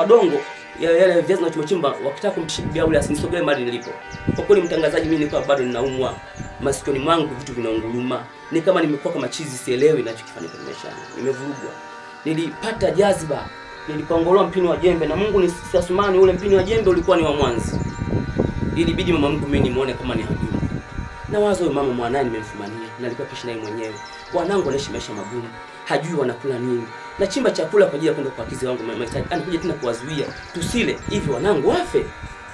madongo yale viazi na chimba wakitaka kumtishia ule asinisogee mbali nilipo. Kwa kweli mtangazaji, mimi nilikuwa bado ninaumwa, masikioni mwangu vitu vinaunguruma, ni kama nimekuwa kama chizi, sielewi ninachokifanya kwenye maisha yangu, nimevurugwa. Nilipata jazba, nilipangoloa mpini wa jembe, na Mungu nisasumani, ule mpini wa jembe ulikuwa ni wa mwanzi. Ilibidi mama mkuu mimi nimuone kama ni hakimu. Na wazo mama mwanae nimemfumania, na alikuwa kishi naye mwenyewe. Wanangu wanaishi maisha magumu, hajui wanakula nini. Na chimba chakula kwa ajili ya kwenda kuakizi wangu mahitaji. Anakuja tena kuwazuia tusile hivi wanangu wafe.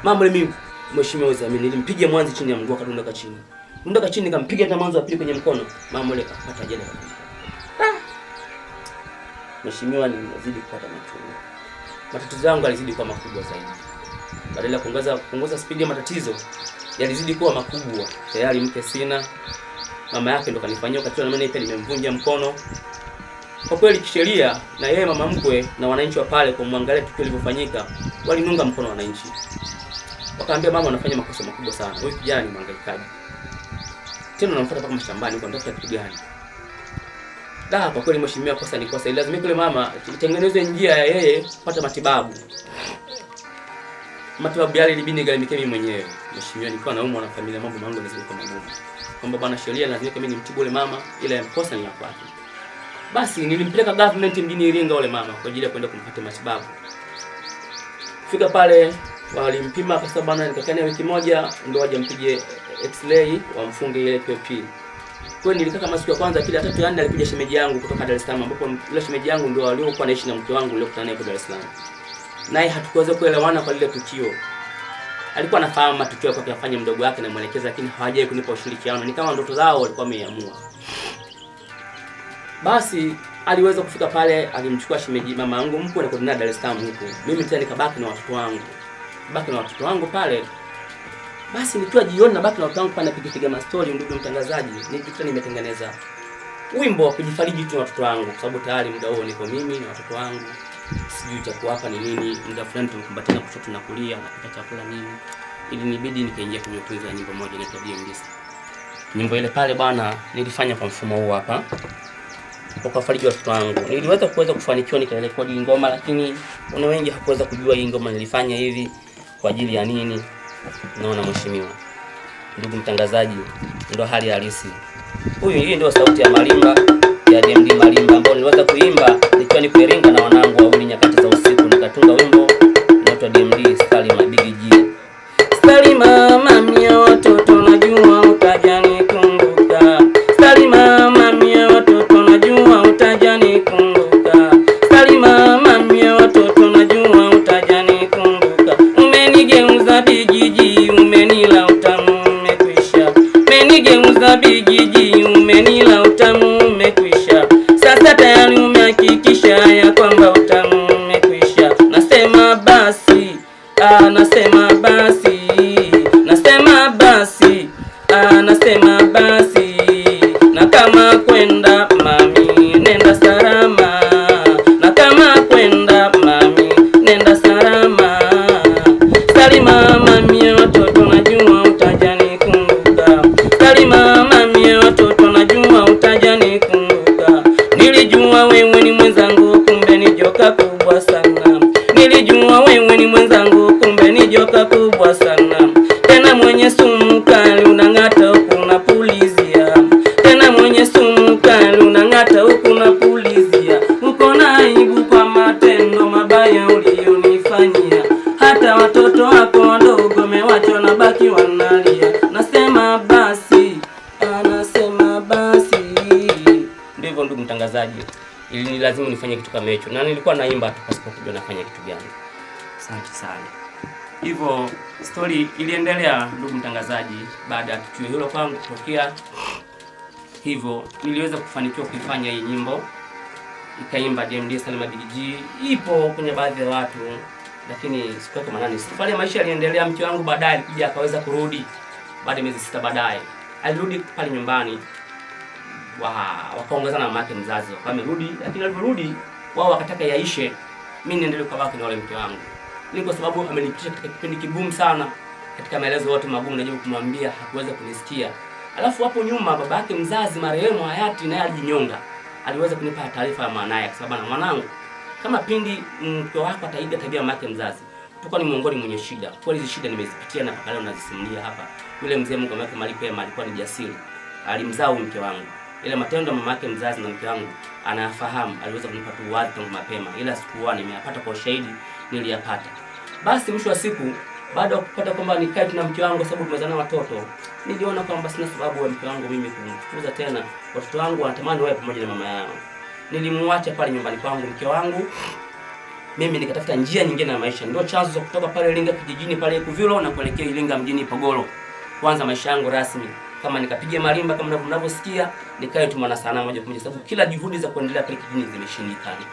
Mama mimi mheshimiwa wazamini nilimpiga mwanzi chini ya mguu akadondoka chini. Dondoka chini nikampiga hata mwanzo wa pili kwenye mkono. Mama yule akapata ajali kabisa. Mheshimiwa nilizidi kupata machungu. Matatizo yangu yalizidi kuwa makubwa zaidi. Badala ya kupunguza spidi ya matatizo yalizidi kuwa makubwa. Tayari mke sina. Mama yake ndo kanifanyia ukatili, na mimi pia nimemvunja mkono. Kwa kweli kisheria, na yeye mama mkwe na wananchi wa pale kwa muangalia tukio lilivyofanyika, walinunga mkono wananchi. Wakaambia mama anafanya makosa makubwa sana. Wewe kijana ni mhangaikaji. Tena unamfuata mpaka mashambani kwa ndoto ya kitu gani? Kwa kweli mheshimiwa, kosa ni kosa. Lazima kule mama itengenezwe njia ya yeye kupata matibabu. Matibabu yale ilibidi nigaramike mimi mwenyewe. Mheshimiwa, nilikuwa naumwa na familia, mambo mangu yanazidi kama magumu. Kwamba bwana sheria lazima mimi nimtibu yule mama, ila kosa ni la kwake. Basi nilimpeleka government mjini Iringa yule mama kwa ajili ya kwenda kumpata matibabu. Fika pale walimpima kwa sababu bwana nikakaa naye wiki moja ndio waje mpige x-ray wamfunge ile POP. Kwa hiyo nilikaa kama siku ya kwanza, kila tatu yani alikuja shemeji yangu kutoka Dar es Salaam, ambapo yule shemeji yangu ndio aliokuwa anaishi na mke wangu niliyokutana naye kwa Dar es Salaam. Naye hatukuweza kuelewana kwa lile tukio. Alikuwa anafahamu matukio kwa kuyafanya mdogo wake na mwelekeza, lakini hawajai kunipa ushirikiano. Ni kama ndoto zao walikuwa wameamua. Basi aliweza kufika pale, alimchukua shemeji mama yangu mkwe na kwenda Dar es Salaam huko. Mimi tena nikabaki na watoto wangu. Baki na watoto wangu pale. Basi nikiwa jioni na baki na watoto wangu pale napiga mastori, ndugu mtangazaji, nilikuwa nimetengeneza wimbo wa kujifariji tu watoto wangu, kwa sababu tayari muda huo niko mimi na watoto wangu. Sijui cha kuwapa ni nini, muda fulani tumekumbatiana kushoto na kulia na kupata chakula nini. Ili nibidi nikaingia kwenye utunzi wa nyimbo moja inaitwa DMD. Nyimbo ile pale bwana nilifanya kwa mfumo huu hapa. Kwa kufariji watoto wangu. Niliweza kufanikiwa nikarekodi ngoma, lakini kuna wengi hakuweza kujua hii ngoma nilifanya hivi kwa ajili ya nini. Naona mheshimiwa. Ndugu mtangazaji, ndio hali halisi. Hii ndio sauti ya Malimba ya DMD Malimba ambao niliweza kuimba nikiwa niko Iringa na wanangu wawili nyakati za usiku, nikatunga wimbo unaitwa DMD Salima Big G. Salima mami ya watoto najua utajani kumbuka. Salima mami ya watoto najua utajani kumbuka. Salima mami ya watoto najua utajani kumbuka. Umenigeuza Big G, umenila utamu umekwisha. Umenigeuza Big G, umenila utamu umekwisha. Sasa tayari umehakikisha ya kwamba utamu umekwisha. Nasema basi, nasema basi. Nasema basi, nasema basi. Na kama kwenda mami nenda salama. Na kama kwenda mami nenda salama. Salima mami ya watoto najua utajani kumbuka. Salima mami ya watoto najua utajani kumbuka. Nilijua wewe ni mwenzangu kumbe ni joka kubwa sana. Nilijua wewe ni mwenzangu kumbe ni joka kubwa sana. Tena mwenye sumu kali unang'ata huku unapulizia. Tena mwenye sumu kali unang'ata huku unapulizia. Uko na aibu kwa matendo mabaya uliyonifanyia. Hata watoto wako wadogo umewacha na baki wanalia. Nasema basi, anasema basi. Ndivyo ndugu mtangazaji, ili ni lazima nifanye kitu kama hicho. Na nilikuwa naimba tu pasipo kujua nafanya kitu gani. Asante sana. Hivyo story iliendelea ndugu mtangazaji, baada ya tukio hilo kwangu kutokea. Hivyo niliweza kufanikiwa kuifanya hii nyimbo. Ikaimba DMD Salima Big G. Ipo kwenye baadhi ya watu, lakini sikuwa kama nani. Safari ya maisha iliendelea. Mke wangu baadaye alikuja akaweza kurudi. Baada ya miezi 6 baadaye alirudi pale nyumbani. Wakaongozana na mama yake mzazi. Wamerudi, lakini aliporudi wao wakataka yaishe. Mimi niendelee kubaki na wale mke wangu. Ni kwa sababu amenipitisha katika kipindi kigumu sana. Katika maelezo yote magumu najaribu kumwambia, hakuweza kunisikia. Alafu hapo nyuma baba yake mzazi marehemu hayati naye alijinyonga. Aliweza kunipa taarifa ya mwanae kwa sababu na mwanangu kama pindi mke wako ataiga tabia ya mama mzazi, tulikuwa ni miongoni mwenye shida. Kwa hizo shida nimezipitia na mpaka leo nazisimulia hapa. Yule mzee Mungu ameweka mahali pema, alikuwa ni jasiri. Alimzaa mke wangu. Ile matendo ya mama mzazi na mke wangu anafahamu, aliweza kunipa tu wazi tangu mapema. Ila sikuwa nimeyapata kwa ushahidi niliyapata. Basi mwisho wa siku baada ya kupata kwamba nikae na mke wangu sababu tumezana watoto, niliona kwamba sina sababu ya mke wangu mimi kumfukuza tena. Watoto wangu wanatamani wawe pamoja na mama yao. Nilimwacha pale nyumbani kwangu mke wangu. Mimi nikatafuta njia nyingine ya maisha. Ndio chanzo za kutoka pale Iringa kijijini pale Kuvilo na kuelekea Iringa mjini Pogolo. Kwanza maisha yangu rasmi. Kama nikapiga marimba kama mnavyosikia, nikae tu mwana sana moja kwa moja sababu kila juhudi za kuendelea pale kijijini zimeshindikana.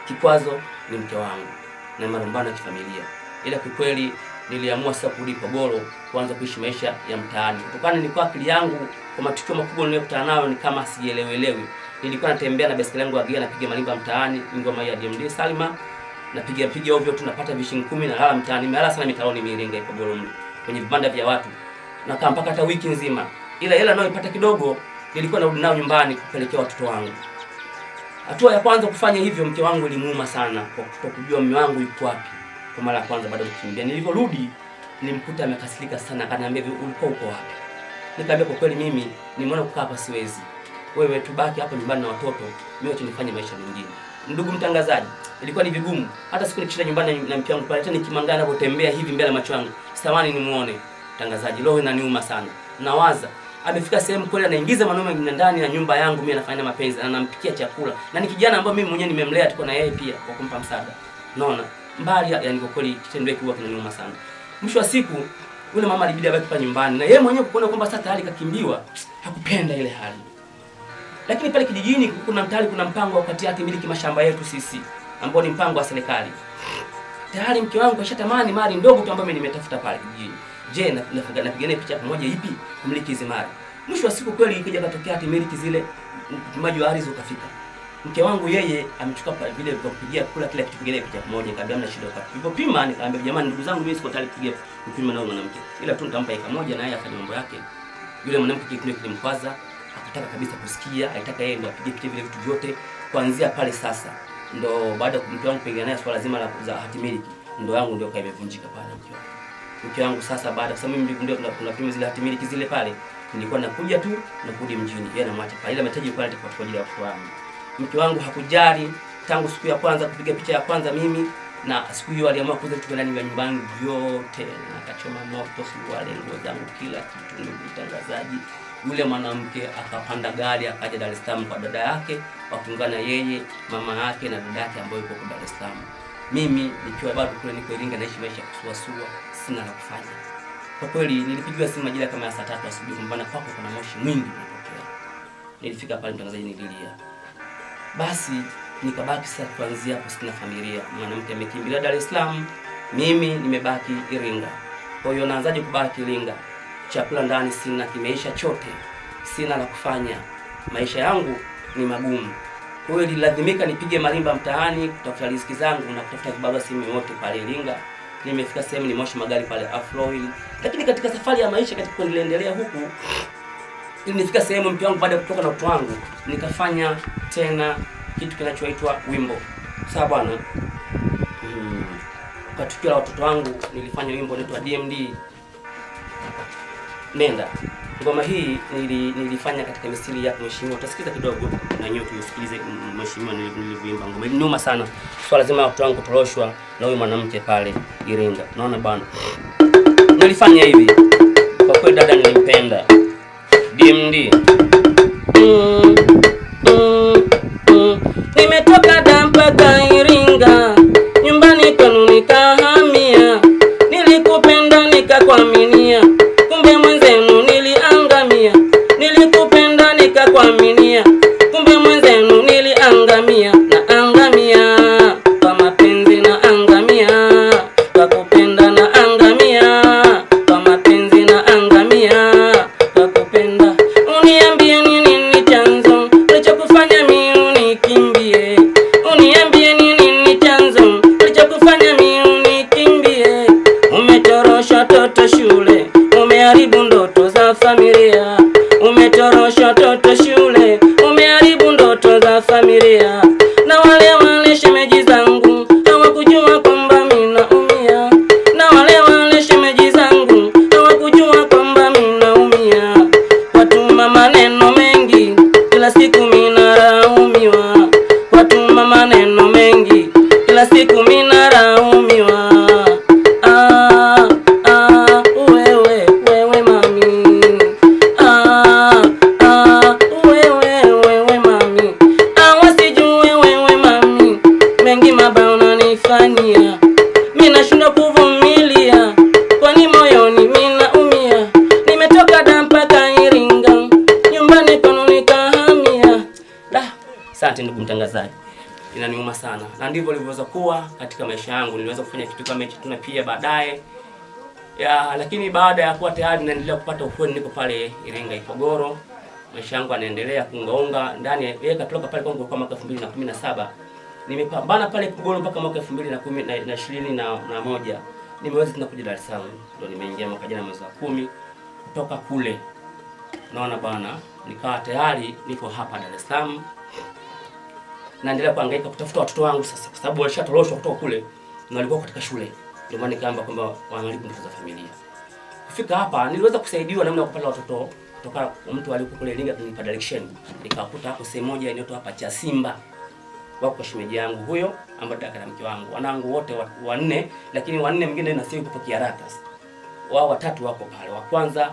Kikwazo ni mke wangu na marumbano ya kifamilia. Ila kwa kweli niliamua sasa kurudi Pogolo kuanza kuishi maisha ya mtaani. Kutokana nilikuwa akili yangu kwa matukio makubwa niliyokutana nayo ni kama sielewelewi. Nilikuwa natembea na baiskeli yangu agia napiga marimba mtaani, ngoma ya DMD Salima, napiga ovyo tu napata vishingi 10 na lala mtaani. Nimelala sana mitaoni Iringa Pogolo mli kwenye vibanda vya watu. Nakaa mpaka hata wiki nzima. Ila hela ninayoipata kidogo nilikuwa narudi nao nyumbani kupelekea watoto wangu. Hatua ya kwanza kufanya hivyo mke wangu ilimuuma sana kwa kutokujua mume wangu yuko wapi. Kwa mara ya kwanza baada ya kukimbia nilivyorudi nilimkuta amekasirika sana, akaniambia ulikuwa uko wapi? Nikamwambia kwa kweli mimi nimeona kukaa hapa siwezi. Wewe tubaki hapa nyumbani na watoto, mimi acha nifanye maisha mengine. Ndugu mtangazaji, ilikuwa ni vigumu. Hata siku nikishinda nyumbani na mke wangu pale tena nikimangana anapotembea hivi mbele ya macho yangu. Sitamani nimuone. Mtangazaji, roho inaniuma sana. Nawaza amefika sehemu kweli anaingiza wanaume ndani ya nyumba yangu, mimi anafanya mapenzi na anampikia chakula. Na ni kijana ambaye mimi mwenyewe nimemlea, tuko na yeye pia kwa kumpa msaada. Unaona? Mbali yani kwa kweli kitendo hiki huwa kinaniuma sana. Mwisho wa siku yule mama alibidi abaki hapa nyumbani na yeye mwenyewe kuona kwamba sasa tayari kakimbiwa, hakupenda ile hali. Lakini pale kijijini kuna mpango wa kupatia hati miliki mashamba yetu sisi ambao ni mpango wa serikali. Tayari mke wangu ashatamani mali ndogo tu ambayo mimi nimetafuta pale kijijini. Je, napigania picha pamoja ipi kumiliki hizo mali? Mwisho wa siku kweli ikija katokea hati miliki zile, upimaji wa ardhi ukafika. Mke wangu yeye amechukua pale vile kwa kupigia kula kila kitu kingine picha pamoja. Nikamwambia mna shida kwa. Nilipopima nikamwambia jamani, ndugu zangu mimi siko tayari kupigia kupima na mwanamke. Ila tu nitampa eka moja na yeye afanye mambo yake. Yule mwanamke kilimkwaza, hakutaka kabisa kusikia, alitaka yeye ndo apige picha vile vitu vyote. Kuanzia pale sasa ndo baada ya mke wangu kupigana naye swala zima la hati miliki, ndo yangu ndio kaimevunjika pale mke wangu. Mke wangu sasa baada kwa sababu mimi ndio tunapima zile hati miliki zile pale, nilikuwa nakuja tu na kurudi mjini. Yeye anamwacha pale ile mahitaji kwa ajili ya watoto wangu. Mke wangu hakujali tangu siku ya kwanza kupiga picha ya kwanza mimi, na siku hiyo aliamua kuuza vitu ndani ya nyumbani vyote na akachoma moto suruali, nguo zangu, kila kitu. Ndugu mtangazaji, yule mwanamke akapanda gari akaja Dar es Salaam kwa dada yake, wakungana yeye, mama yake na dada yake ambaye yuko Dar es Salaam. Mimi nikiwa bado kule niko Iringa naishi maisha kusuasua, sina la kufanya. Kwa kweli nilipigiwa simu majira kama ya saa 3 asubuhi mbana kwako kuna moshi mwingi unatokea. Nilifika pale mtangazaji nililia. Basi nikabaki sasa kuanzia hapo sina familia. Mwanamke amekimbilia Dar es Salaam, mimi nimebaki Iringa. Kwa hiyo naanzaje kubaki Iringa? Chakula ndani sina, kimeisha chote. Sina la kufanya. Maisha yangu ni magumu. Kwa hiyo nilazimika nipige marimba mtaani kutafuta riziki zangu na kutafuta kibarua sehemu yote pale Iringa. Nimefika sehemu ni moshi magari pale Afroil. Lakini katika safari ya maisha katika kuendelea huku nilifika sehemu mke wangu baada ya kutoka na watu wangu nikafanya tena kitu kinachoitwa wimbo. Sawa bwana. Kwa tukio la watoto wangu nilifanya wimbo unaitwa DMD Nenda. Ngoma hii nilifanya katika misili ya mheshimiwa. Utasikiza kidogo na nyote tusikilize mheshimiwa nilivyoimba ngoma. Ilinuma sana. Swala zima watoto wangu kutoroshwa na huyu mwanamke pale Iringa. Unaona bwana. Nilifanya hivi. Kwa kweli dada nilimpenda. DMD. Nimetoka Dampaka Iringa, nyumbani kwenu nikahamia. Nilikupenda nikakuaminia, kumbe mwenzenu niliangamia. Nilikupenda nikakuaminia, kumbe mwenzenu niliangamia. Naangamia kwa mapenzi, naangamia kwa kupenda, naangamia kwa mapenzi, naangamia kwa kupenda. Uniambie nini chanzo kilichokufanya mimi unikimbie? Uniambie nini chanzo kilichokufanya mimi unikimbie? Umetorosha toto shule, umeharibu ndoto za familia. Umetorosha toto shule, umeharibu ndoto za familia. Na wale shemeji nilaumiwa. Wewe mami, wewe mami, wasijue wewe mami, mengi mabaya unanifanyia, mimi nashindwa kuvumilia, kwani moyoni mimi naumia. Nimetoka da mpaka Iringa, nyumbani kwenu nikahamia. Asante ndugu mtangazaji, inaniuma sana, na ndivyo nilivyoweza kuwa katika maisha yangu. Niliweza kufanya kitu kama hicho tuna pia baadaye lakini baada ya kuwa tayari naendelea kupata ufueni, niko pale Iringa Ipogoro, maisha yangu yanaendelea kuungaunga ndani. Yeye katoka pale kwangu kwa mwaka 2017. Nimepambana pale Ipogoro mpaka mwaka 2021. Nimeweza tena kuja Dar es Salaam, ndio nimeingia mwaka jana mwezi wa 10 kutoka kule. Naona bwana, nikawa tayari niko hapa Dar es Salaam. Naendelea kuhangaika kutafuta watoto wangu sasa, kwa sababu walishatoroshwa kutoka kule na walikuwa katika shule. Ndio maana nikaamba kwamba wanaharibu ndoto za familia. Kufika hapa niliweza kusaidiwa namna ya kupata watoto kutoka mtu aliyekuwa kule Iringa, kunipa direction. Nikakuta hapo sehemu moja inaitwa hapa cha Simba. Wako shemeji yangu huyo ambaye dada na mke wangu. Wanangu wote wanne, lakini wanne mwingine na sio yuko Kiarata. Wao watatu wako pale. Wa kwanza